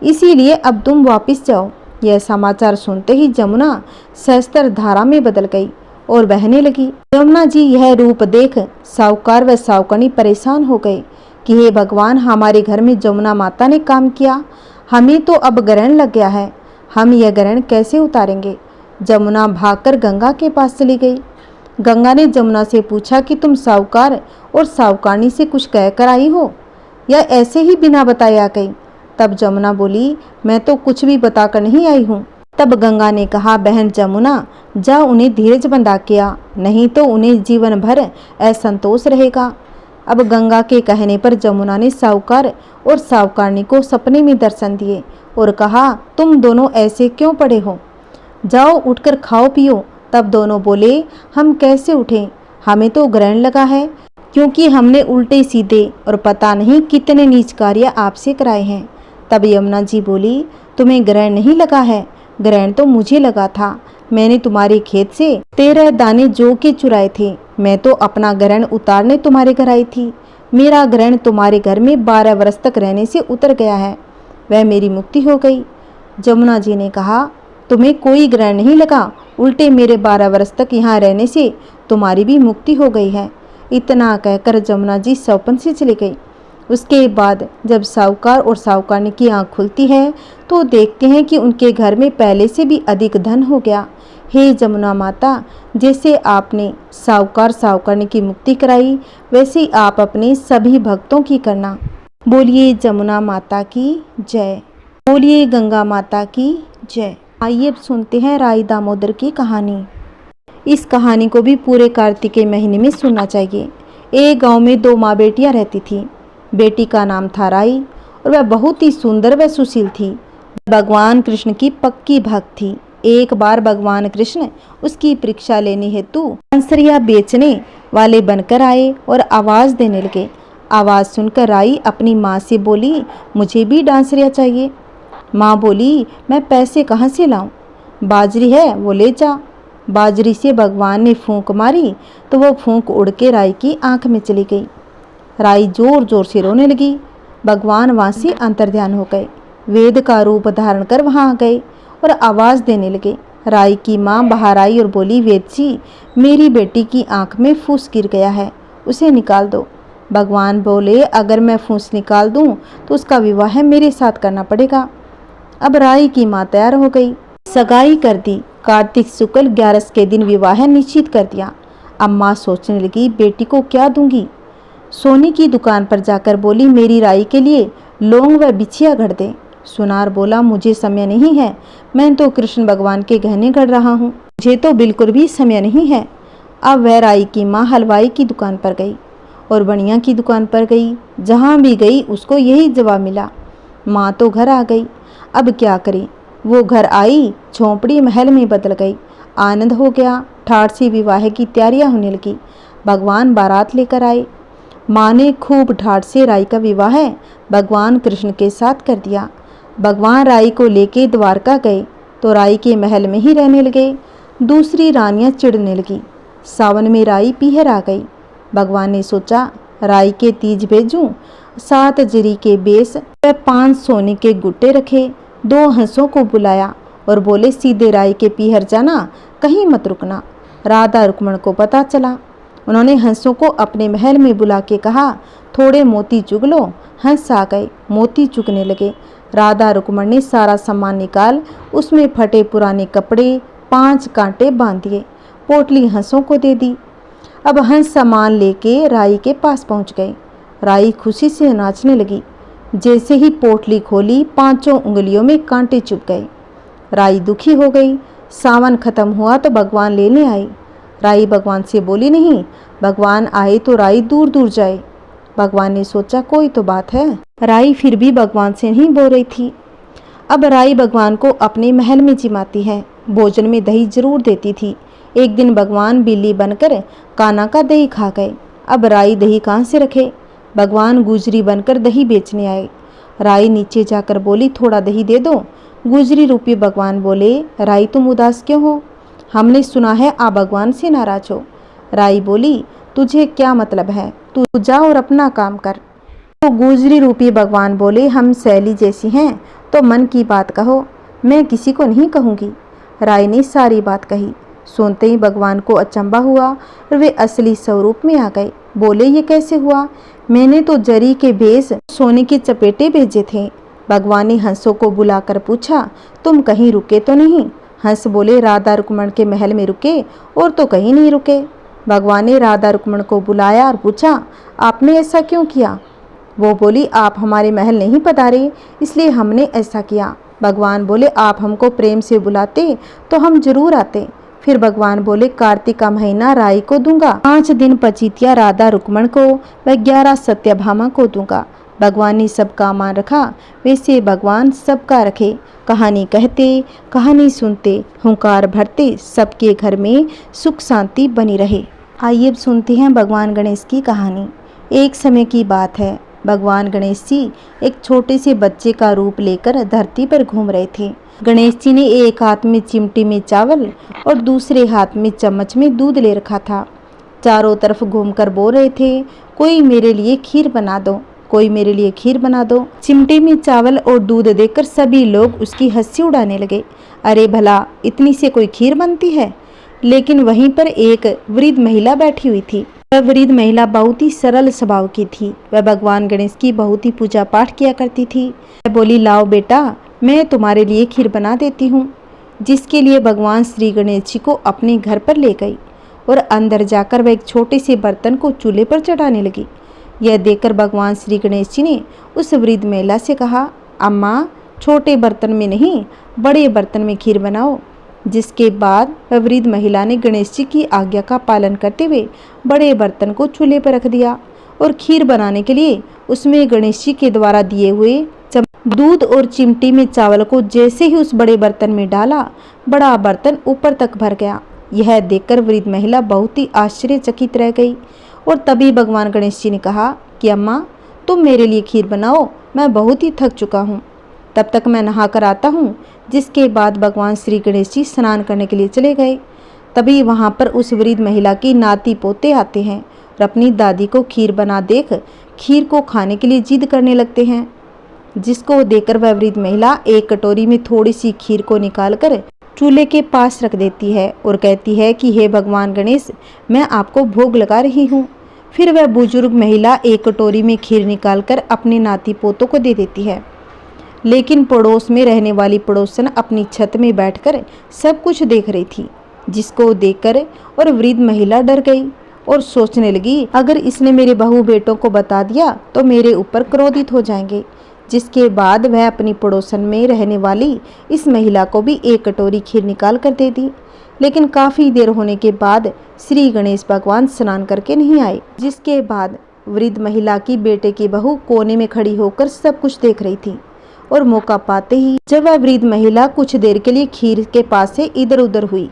इसीलिए अब तुम वापस जाओ। यह समाचार सुनते ही जमुना सहस्त्र धारा में बदल गई और बहने लगी। जमुना जी यह रूप देख साहूकार व साहूकारनी परेशान हो गए कि हे भगवान, हमारे घर में जमुना माता ने काम किया, हमें तो अब ग्रहण लग गया है, हम यह ग्रहण कैसे उतारेंगे। जमुना भागकर गंगा के पास चली गई। गंगा ने जमुना से पूछा कि तुम साहूकार और साहूकारनी से कुछ कहकर आई हो या ऐसे ही बिना बताए आ गई। तब जमुना बोली, मैं तो कुछ भी बताकर नहीं आई हूँ। तब गंगा ने कहा, बहन जमुना, जा उन्हें धीरज बंधा किया, नहीं तो उन्हें जीवन भर असंतोष रहेगा। अब गंगा के कहने पर जमुना ने साहूकार और साहूकारनी को सपने में दर्शन दिए और कहा, तुम दोनों ऐसे क्यों पड़े हो, जाओ उठकर खाओ पियो। तब दोनों बोले, हम कैसे उठें, हमें तो ग्रहण लगा है, क्योंकि हमने उल्टे सीधे और पता नहीं कितने नीच कार्य आपसे कराए हैं। तब यमुना जी बोली, तुम्हें ग्रहण नहीं लगा है, ग्रहण तो मुझे लगा था। मैंने तुम्हारे खेत से 13 दाने जौ के चुराए थे, मैं तो अपना ग्रहण उतारने तुम्हारे घर आई थी। मेरा ग्रहण तुम्हारे घर में 12 वर्ष तक रहने से उतर गया है, वह मेरी मुक्ति हो गई। जमुना जी ने कहा, तुम्हें कोई ग्रहण नहीं लगा, उल्टे मेरे 12 वर्ष तक यहाँ रहने से तुम्हारी भी मुक्ति हो गई है। इतना कहकर जमुना जी सौपन से चली गई। उसके बाद जब साहूकार और साहूकारनी की आँख खुलती है तो देखते हैं कि उनके घर में पहले से भी अधिक धन हो गया। हे जमुना माता, जैसे आपने साहूकार साहूकारनी की मुक्ति कराई, वैसे ही आप अपने सभी भक्तों की करना। बोलिए जमुना माता की जय, बोलिए गंगा माता की जय। आइए अब सुनते हैं राई दामोदर की कहानी। इस कहानी को भी पूरे कार्तिक महीने में सुनना चाहिए। एक गांव में 2 माँ बेटियां रहती थीं। बेटी का नाम था राई और वह बहुत ही सुंदर व सुशील थी। भगवान कृष्ण की पक्की भक्त थी। एक बार भगवान कृष्ण उसकी परीक्षा लेने हेतु डांसरिया बेचने वाले बनकर आए और आवाज़ देने लगे। आवाज़ सुनकर राई अपनी माँ से बोली, मुझे भी डांसरिया चाहिए। माँ बोली, मैं पैसे कहाँ से लाऊं? बाजरी है वो ले जा। बाजरी से भगवान ने फूंक मारी तो वो फूंक उड़ के राई की आंख में चली गई। राई जोर जोर से रोने लगी। भगवान वहाँ से अंतर्ध्यान हो गए, वेद का रूप धारण कर वहाँ आ गए और आवाज़ देने लगे। राई की माँ बाहर आई और बोली, वेद जी, मेरी बेटी की आंख में फूस गिर गया है, उसे निकाल दो। भगवान बोले, अगर मैं फूस निकाल दूं तो उसका विवाह मेरे साथ करना पड़ेगा। अब राई की माँ तैयार हो गई, सगाई कर दी। कार्तिक शुक्ल 11 के दिन विवाह निश्चित कर दिया। अब माँ सोचने लगी, बेटी को क्या दूंगी। सोने की दुकान पर जाकर बोली, मेरी राई के लिए लौंग व बिछिया घड़ दे। सुनार बोला, मुझे समय नहीं है, मैं तो कृष्ण भगवान के गहने घड़ रहा हूँ, मुझे तो बिल्कुल भी समय नहीं है। अब वह राई की माँ हलवाई की दुकान पर गई और बनिया की दुकान पर गई। जहाँ भी गई उसको यही जवाब मिला। माँ तो घर आ गई, अब क्या करे। वो घर आई, झोंपड़ी महल में बदल गई। आनंद हो गया, ठाठ से विवाह की तैयारियां होने लगी। भगवान बारात लेकर आए। माँ ने खूब ठाठ से राई का विवाह भगवान कृष्ण के साथ कर दिया। भगवान राई को लेके द्वारका गए तो राई के महल में ही रहने लगे। दूसरी रानियां चिढ़ने लगी। सावन में राई पीहर आ गई। भगवान ने सोचा राई के तीज भेजूं। 7 जरी के बेस व 5 सोने के गुट्टे रखे। 2 हंसों को बुलाया और बोले सीधे राई के पीहर जाना, कहीं मत रुकना। राधा रुक्मण को पता चला। उन्होंने हंसों को अपने महल में बुला के कहा थोड़े मोती चुग लो। हंस आ गए, मोती चुगने लगे। राधा रुक्मण ने सारा सामान निकाल उसमें फटे पुराने कपड़े 5 कांटे बांध दिए। पोटली हंसों को दे दी। अब हंस सामान लेके राई के पास पहुंच गए। राई खुशी से नाचने लगी। जैसे ही पोटली खोली 5 उंगलियों में कांटे चुभ गए। राई दुखी हो गई। सावन खत्म हुआ तो भगवान लेने आए। राई भगवान से बोली नहीं, भगवान आए तो राई दूर दूर जाए। भगवान ने सोचा कोई तो बात है। राई फिर भी भगवान से नहीं बोल रही थी। अब राई भगवान को अपने महल में जिमाती है। भोजन में दही जरूर देती थी। एक दिन भगवान बिल्ली बनकर काना का दही खा गए। अब राई दही कहाँ से रखे। भगवान गुजरी बनकर दही बेचने आए। राई नीचे जाकर बोली थोड़ा दही दे दो। गुजरी रूपी भगवान बोले राई तुम उदास क्यों हो, हमने सुना है आप भगवान से नाराज हो। राई बोली तुझे क्या मतलब है, तू जा और अपना काम कर। तो गुजरी रूपी भगवान बोले हम सैली जैसी हैं तो मन की बात कहो, मैं किसी को नहीं कहूँगी। राई ने सारी बात कही। सुनते ही भगवान को अचंभा हुआ और वे असली स्वरूप में आ गए। बोले ये कैसे हुआ, मैंने तो जरी के भेस सोने के चपेटे भेजे थे। भगवान ने हंसों को बुलाकर पूछा तुम कहीं रुके तो नहीं। हंस बोले राधा रुक्मण के महल में रुके और तो कहीं नहीं रुके। भगवान ने राधा रुक्मण को बुलाया और पूछा आपने ऐसा क्यों किया। वो बोली आप हमारे महल नहीं पधारे इसलिए हमने ऐसा किया। भगवान बोले आप हमको प्रेम से बुलाते तो हम जरूर आते। फिर भगवान बोले कार्तिक का महीना राई को दूंगा, 5 दिन पचीतिया राधा रुक्मण को व 11 सत्यभामा को दूंगा। भगवान ने सबका मान रखा, वैसे भगवान सबका रखे। कहानी कहते, कहानी सुनते, हुंकार भरते, सबके घर में सुख शांति बनी रहे। आइए अब सुनते हैं भगवान गणेश की कहानी। एक समय की बात है, भगवान गणेश जी एक छोटे से बच्चे का रूप लेकर धरती पर घूम रहे थे। गणेश जी ने एक हाथ में चिमटी में चावल और दूसरे हाथ में चम्मच में दूध ले रखा था। चारों तरफ घूमकर बोल रहे थे कोई मेरे लिए खीर बना दो, कोई मेरे लिए खीर बना दो। चिमटे में चावल और दूध देखकर सभी लोग उसकी हंसी उड़ाने लगे। अरे भला इतनी से कोई खीर बनती है। लेकिन वहीं पर एक वृद्ध महिला बैठी हुई थी। वह वृद्ध महिला बहुत ही सरल स्वभाव की थी। वह भगवान गणेश की बहुत ही पूजा पाठ किया करती थी। वह बोली लाओ बेटा मैं तुम्हारे लिए खीर बना देती हूँ। जिसके लिए भगवान श्री गणेश जी को अपने घर पर ले गई और अंदर जाकर वह एक छोटे से बर्तन को चूल्हे पर चढ़ाने लगी। यह देखकर भगवान श्री गणेश जी ने उस वृद्ध महिला से कहा अम्मा छोटे बर्तन में नहीं बड़े बर्तन में खीर बनाओ। जिसके बाद वह वृद्ध महिला ने गणेश जी की आज्ञा का पालन करते हुए बड़े बर्तन को चूल्हे पर रख दिया और खीर बनाने के लिए उसमें गणेश जी के द्वारा दिए हुए दूध और चिमटी में चावल को जैसे ही उस बड़े बर्तन में डाला बड़ा बर्तन ऊपर तक भर गया। यह देखकर वृद्ध महिला बहुत ही आश्चर्यचकित रह गई और तभी भगवान गणेश जी ने कहा कि अम्मा तुम मेरे लिए खीर बनाओ, मैं बहुत ही थक चुका हूँ, तब तक मैं नहा कर आता हूँ। जिसके बाद भगवान श्री गणेश जी स्नान करने के लिए चले गए। तभी वहाँ पर उस वृद्ध महिला की नाती पोते आते हैं और अपनी दादी को खीर बना देख खीर को खाने के लिए जिद करने लगते हैं। जिसको देखकर वह वृद्ध महिला एक कटोरी में थोड़ी सी खीर को निकालकर चूल्हे के पास रख देती है और कहती है कि हे भगवान गणेश मैं आपको भोग लगा रही हूँ। फिर वह बुजुर्ग महिला एक कटोरी में खीर निकालकर अपने नाती पोतों को दे देती है। लेकिन पड़ोस में रहने वाली पड़ोसन अपनी छत में बैठकर सब कुछ देख रही थी। जिसको देखकर और वृद्ध महिला डर गई और सोचने लगी अगर इसने मेरे बहू बेटों को बता दिया तो मेरे ऊपर क्रोधित हो जाएंगे। जिसके बाद वह अपनी पड़ोसन में रहने वाली इस महिला को भी एक कटोरी खीर निकाल कर दे दी। लेकिन काफ़ी देर होने के बाद श्री गणेश भगवान स्नान करके नहीं आए। जिसके बाद वृद्ध महिला की बेटे की बहू कोने में खड़ी होकर सब कुछ देख रही थी और मौका पाते ही जब वह वृद्ध महिला कुछ देर के लिए खीर के पास से इधर उधर हुई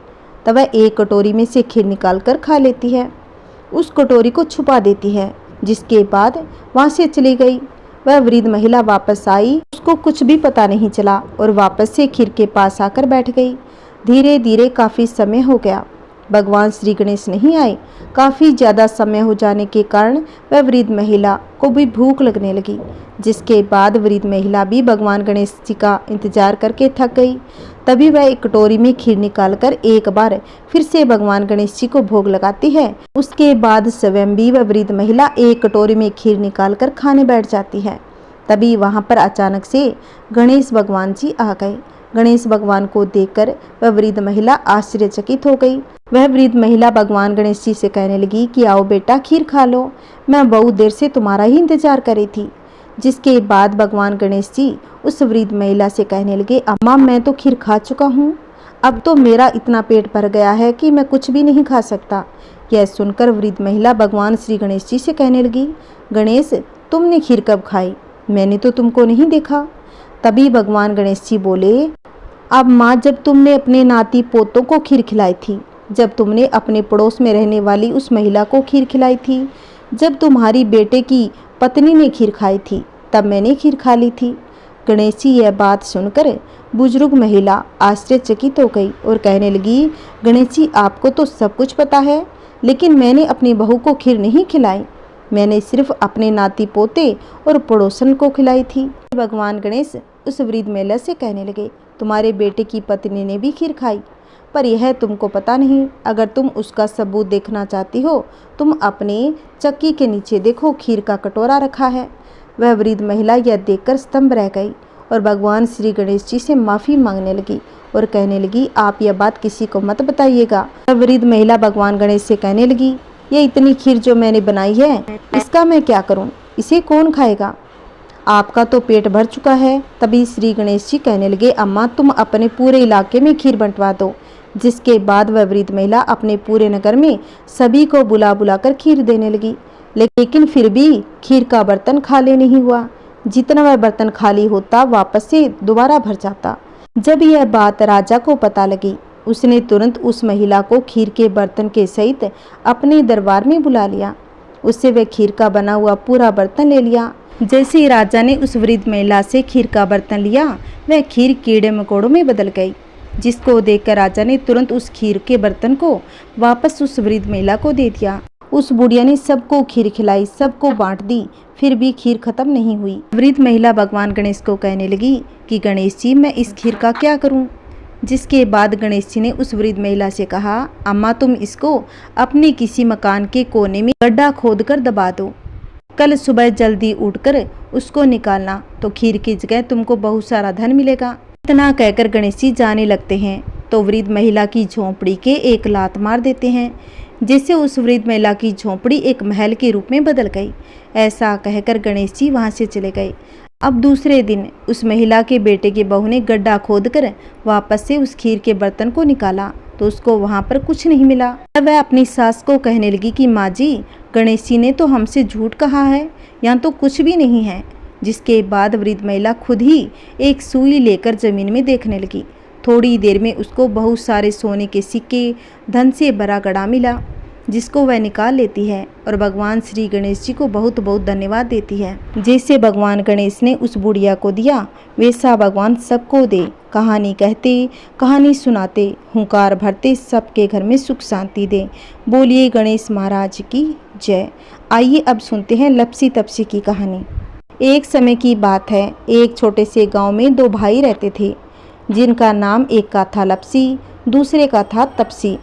तब वह एक कटोरी में से खीर निकाल कर खा लेती है। उस कटोरी को छुपा देती है। जिसके बाद वहाँ से चली गई। वह वृद्ध महिला वापस आई, उसको कुछ भी पता नहीं चला और वापस से खीर के पास आकर बैठ गई। धीरे धीरे काफ़ी समय हो गया, भगवान श्री गणेश नहीं आए। काफ़ी ज़्यादा समय हो जाने के कारण वह वृद्ध महिला को भी भूख लगने लगी, जिसके बाद वृद्ध महिला भी भगवान गणेश जी का इंतजार करके थक गई। तभी वह एक कटोरी में खीर निकालकर एक बार फिर से भगवान गणेश जी को भोग लगाती है। उसके बाद स्वयं भी वह वृद्ध महिला एक कटोरी में खीर निकालकर खाने बैठ जाती है। तभी वहाँ पर अचानक से गणेश भगवान जी आ गए। गणेश भगवान को देखकर वह वृद्ध महिला आश्चर्यचकित हो गई। वह वृद्ध महिला भगवान गणेश जी से कहने लगी कि आओ बेटा, खीर खा लो, मैं बहुत देर से तुम्हारा ही इंतजार कर रही थी। जिसके बाद भगवान गणेश जी उस वृद्ध महिला से कहने लगे, अम्मा मैं तो खीर खा चुका हूँ, अब तो मेरा इतना पेट भर गया है कि मैं कुछ भी नहीं खा सकता। यह सुनकर वृद्ध महिला भगवान श्री गणेश जी से कहने लगी, गणेश तुमने खीर कब खाई, मैंने तो तुमको नहीं देखा। तभी भगवान गणेश जी बोले, अब माँ, जब तुमने अपने नाती पोतों को खीर खिलाई थी, जब तुमने अपने पड़ोस में रहने वाली उस महिला को खीर खिलाई थी, जब तुम्हारी बेटे की पत्नी ने खीर खाई थी, तब मैंने खीर खा ली थी। गणेश जी यह बात सुनकर बुजुर्ग महिला आश्चर्यचकित हो गई और कहने लगी, गणेश जी आपको तो सब कुछ पता है, लेकिन मैंने अपनी बहू को खीर नहीं खिलाई, मैंने सिर्फ अपने नाती पोते और पड़ोसन को खिलाई थी। भगवान गणेश उस वृद्ध महिला से कहने लगे, तुम्हारे बेटे की पत्नी ने भी खीर खाई, पर यह तुमको पता नहीं। अगर तुम उसका सबूत देखना चाहती हो, तुम अपने चक्की के नीचे देखो, खीर का कटोरा रखा है। वह वृद्ध महिला यह देखकर स्तंभ रह गई और भगवान श्री गणेश जी से माफ़ी मांगने लगी और कहने लगी, आप यह बात किसी को मत बताइएगा। वह वृद्ध महिला भगवान गणेश से कहने लगी, ये इतनी खीर जो मैंने बनाई है, इसका मैं क्या करूं? इसे कौन खाएगा? आपका तो पेट भर चुका है। तभी श्री गणेश जी कहने लगे, अम्मा तुम अपने पूरे इलाके में खीर बंटवा दो। जिसके बाद वह वृद्ध महिला अपने पूरे नगर में सभी को बुला बुलाकर खीर देने लगी, लेकिन फिर भी खीर का बर्तन खाली नहीं हुआ। जितना वह बर्तन खाली होता वापस से दोबारा भर जाता। जब यह बात राजा को पता लगी, उसने तुरंत उस महिला को खीर के बर्तन के सहित अपने दरबार में बुला लिया। उससे वह खीर का बना हुआ पूरा बर्तन ले लिया। जैसे ही राजा ने उस वृद्ध महिला से खीर का बर्तन लिया, वह खीर कीड़े मकोड़ों में बदल गई, जिसको देखकर राजा ने तुरंत उस खीर के बर्तन को वापस उस वृद्ध महिला को दे दिया। उस बुढ़िया ने सबको खीर खिलाई, सबको बांट दी, फिर भी खीर खत्म नहीं हुई। वृद्ध महिला भगवान गणेश को कहने लगी कि गणेश जी मैं इस खीर का क्या करूं? जिसके बाद गणेश जी ने उस वृद्ध महिला से कहा, अम्मा तुम इसको अपने किसी मकान के कोने में गड्ढा खोदकर दबा दो। कल सुबह जल्दी उठकर उसको निकालना, तो खीर की जगह तुमको बहुत सारा धन मिलेगा। इतना कहकर गणेश जी जाने लगते हैं तो वृद्ध महिला की झोंपड़ी के एक लात मार देते हैं, जिससे उस वृद्ध महिला की झोंपड़ी एक महल के रूप में बदल गई। ऐसा कहकर गणेश जी वहाँ से चले गए। अब दूसरे दिन उस महिला के बेटे की बहू ने गड्ढा खोदकर वापस से उस खीर के बर्तन को निकाला, तो उसको वहाँ पर कुछ नहीं मिला। तब वह अपनी सास को कहने लगी कि माँ जी, गणेश जी ने तो हमसे झूठ कहा है, यहाँ तो कुछ भी नहीं है। जिसके बाद वृद्ध महिला खुद ही एक सुई लेकर जमीन में देखने लगी। थोड़ी देर में उसको बहुत सारे सोने के सिक्के, धन से भरा घड़ा मिला, जिसको वह निकाल लेती है और भगवान श्री गणेश जी को बहुत बहुत धन्यवाद देती है। जैसे भगवान गणेश ने उस बुढ़िया को दिया, वैसा भगवान सबको दे। कहानी कहते, कहानी सुनाते, हुंकार भरते, सबके घर में सुख शांति दे। बोलिए गणेश महाराज की जय। आइए अब सुनते हैं लपसी तपसी की कहानी। एक समय की बात है, एक छोटे से गांव में दो भाई रहते थे, जिनका नाम एक का था लपसी, दूसरे का था तपसी।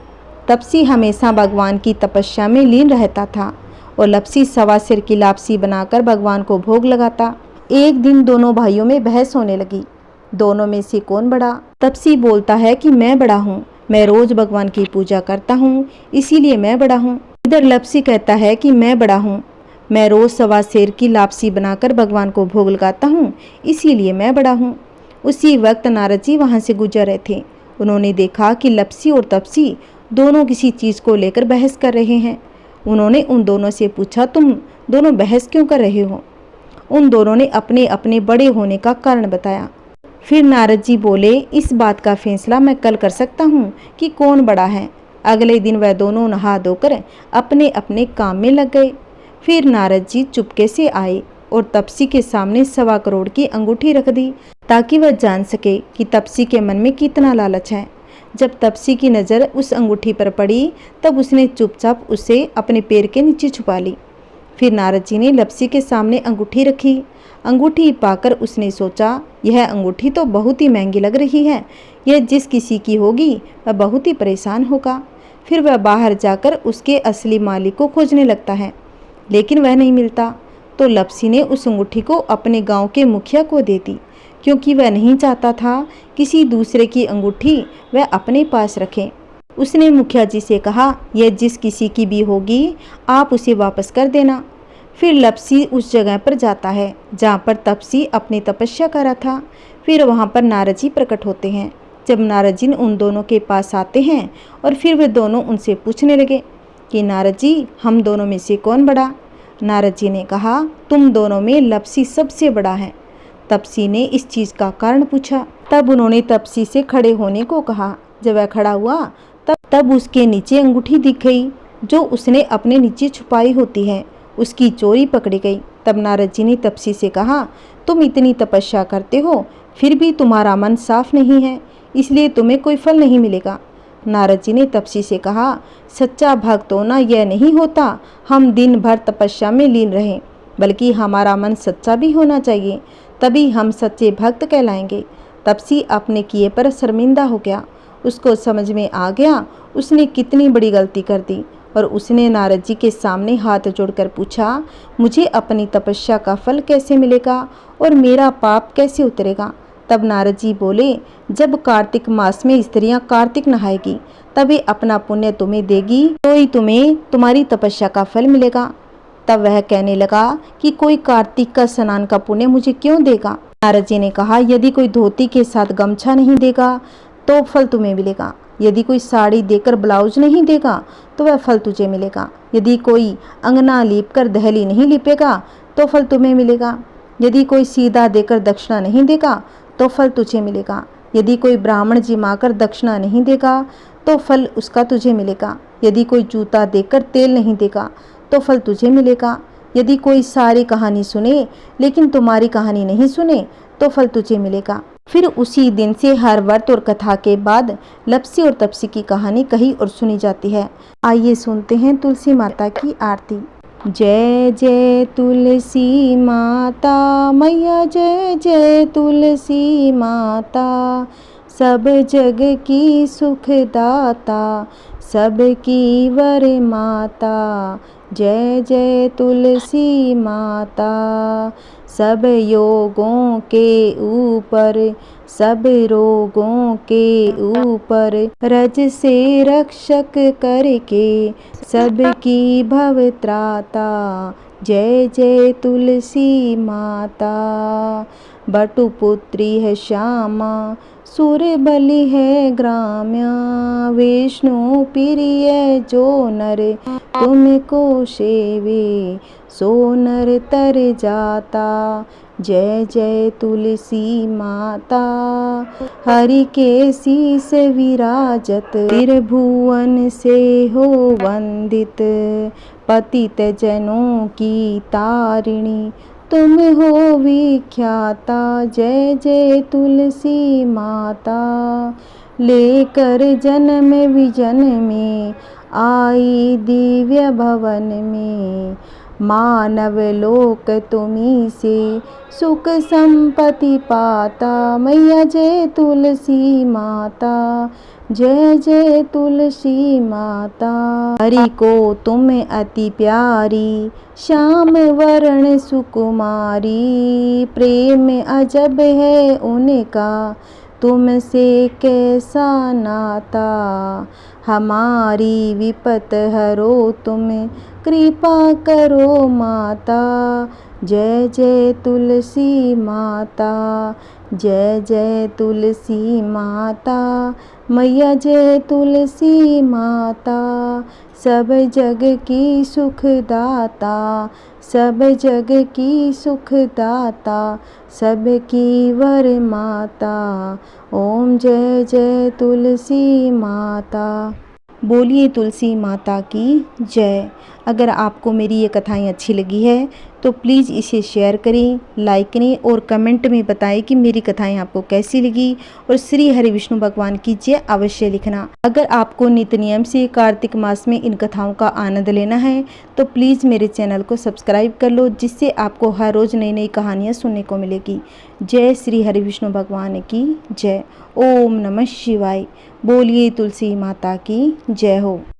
तपसी हमेशा भगवान की तपस्या में लीन रहता था और लपसी सवा सिर की लापसी बनाकर भगवान को भोग लगाता। एक दिन दोनों भाइयों में बहस होने लगी, दोनों में से कौन बड़ा। तपसी बोलता है कि मैं बड़ा हूँ, मैं रोज भगवान की पूजा करता हूँ, इसीलिए मैं बड़ा हूँ। इधर लपसी कहता है कि मैं बड़ा हूँ, मैं रोज सवा सिर की लापसी बनाकर भगवान को भोग लगाता हूँ, इसीलिए मैं बड़ा हूँ। उसी वक्त नारद जी वहाँ से गुजर रहे थे। उन्होंने देखा कि लपसी और तपसी दोनों किसी चीज़ को लेकर बहस कर रहे हैं। उन्होंने उन दोनों से पूछा, तुम दोनों बहस क्यों कर रहे हो? उन दोनों ने अपने अपने बड़े होने का कारण बताया। फिर नारद जी बोले, इस बात का फैसला मैं कल कर सकता हूँ कि कौन बड़ा है। अगले दिन वह दोनों नहा धोकर अपने अपने काम में लग गए। फिर नारद जी चुपके से आए और तपसी के सामने 1.25 करोड़ की अंगूठी रख दी ताकि वह जान सके कि तपसी के मन में कितना लालच है। जब तपसी की नज़र उस अंगूठी पर पड़ी तब उसने चुपचाप उसे अपने पैर के नीचे छुपा ली। फिर नारद जी ने लपसी के सामने अंगूठी रखी। अंगूठी पाकर उसने सोचा, यह अंगूठी तो बहुत ही महंगी लग रही है, यह जिस किसी की होगी वह बहुत ही परेशान होगा। फिर वह बाहर जाकर उसके असली मालिक को खोजने लगता है, लेकिन वह नहीं मिलता। तो लपसी ने उस अंगूठी को अपने गांव के मुखिया को दे दी, क्योंकि वह नहीं चाहता था किसी दूसरे की अंगूठी वह अपने पास रखे। उसने मुखिया जी से कहा, यह जिस किसी की भी होगी आप उसे वापस कर देना। फिर लपसी उस जगह पर जाता है जहाँ पर तपसी अपनी तपस्या कर रहा था। फिर वहाँ पर नारद जी प्रकट होते हैं। जब नारद जी उन दोनों के पास आते हैं और फिर वे दोनों उनसे पूछने लगे कि नारद जी, हम दोनों में से कौन बड़ा? नारद जी ने कहा, तुम दोनों में लपसी सबसे बड़ा है। तपसी ने इस चीज़ का कारण पूछा। तब उन्होंने तपसी से खड़े होने को कहा। जब वह खड़ा हुआ तब उसके नीचे अंगूठी दिख गई जो उसने अपने नीचे छुपाई होती है। उसकी चोरी पकड़ी गई। तब नारद जी ने तपसी से कहा, तुम इतनी तपस्या करते हो फिर भी तुम्हारा मन साफ नहीं है, इसलिए तुम्हें कोई फल नहीं मिलेगा। नारद जी ने तपसी से कहा, सच्चा भक्त होना यह नहीं होता हम दिन भर तपस्या में लीन रहें, बल्कि हमारा मन सच्चा भी होना चाहिए, तभी हम सच्चे भक्त कहलाएंगे। तपसी अपने किए पर शर्मिंदा हो गया। उसको समझ में आ गया उसने कितनी बड़ी गलती कर दी और उसने नारद जी के सामने हाथ जोड़कर पूछा, मुझे अपनी तपस्या का फल कैसे मिलेगा और मेरा पाप कैसे उतरेगा? तब नारद जी बोले, जब कार्तिक मास में स्त्रियां कार्तिक नहाएगी तभी अपना पुण्य तुम्हें देगी, तो ही तुम्हें तुम्हारी तपस्या का फल मिलेगा। तब वह कहने लगा कि कोई कार्तिक का स्नान का पुण्य मुझे क्यों देगा? नारद जी ने कहा, यदि कोई धोती के साथ गमछा नहीं देगा तो फल तुम्हें मिलेगा, यदि कोई साड़ी देकर ब्लाउज नहीं देगा तो वह फल तुझे मिलेगा, यदि कोई अंगना लीपकर दहली नहीं लिपेगा तो फल तुम्हें मिलेगा, यदि कोई सीधा देकर दक्षिणा नहीं देगा तो फल तुझे मिलेगा, यदि कोई ब्राह्मण जिमाकर दक्षिणा नहीं देगा तो फल उसका तुझे मिलेगा, यदि कोई जूता देकर तेल नहीं देगा तो फल तुझे मिलेगा, यदि कोई सारी कहानी सुने लेकिन तुम्हारी कहानी नहीं सुने तो फल तुझे मिलेगा। फिर उसी दिन से हर व्रत और कथा के बाद लपसी और तपसी की कहानी कही और सुनी जाती है। आइए सुनते हैं तुलसी माता की आरती। जय जय तुलसी माता मैया, जय जय तुलसी माता, सब जग की सुखदाता, सबकी वर माता। जय जय तुलसी माता, सब योगों के ऊपर, सब रोगों के ऊपर, रज से रक्षक करके सबकी भव त्राता। जय जय तुलसी माता, बटुपुत्री है श्यामा, सुर बलि है ग्राम्या, विष्णु प्रिय जो नर तुमको सेवे, सो नर तर जाता। जय जय तुलसी माता, हरि के शीस विराजत, त्रिभुवन से हो वंदित, पतित जनों की तारिणी तुम हो विख्याता। जय जय तुलसी माता, लेकर जन्म विजन में आई दिव्य भवन में, मानव लोक तुम्ही से सुख संपत्ति पाता। मैया जय तुलसी माता, जय जय तुलसी माता। हरि को तुम अति प्यारी, श्याम वरण सुकुमारी, प्रेम अजब है उनका तुमसे कैसा नाता। हमारी विपत हरो तुम, कृपा करो माता। जय जय तुलसी माता, जय जय तुलसी माता, मैया जय तुलसी माता, सब जग की सुखदाता, सब जग की सुखदाता, सबकी वर माता। ओम जय जय तुलसी माता। बोलिए तुलसी माता की जय। अगर आपको मेरी ये कथाएं अच्छी लगी है तो प्लीज़ इसे शेयर करें, लाइक करें और कमेंट में बताएं कि मेरी कथाएं आपको कैसी लगी और श्री हरि विष्णु भगवान की जय अवश्य लिखना। अगर आपको नित्य नियम से कार्तिक मास में इन कथाओं का आनंद लेना है तो प्लीज़ मेरे चैनल को सब्सक्राइब कर लो, जिससे आपको हर रोज़ नई नई कहानियाँ सुनने को मिलेगी। जय श्री हरि विष्णु भगवान की जय। ओम नमः शिवाय। बोलिए तुलसी माता की जय हो।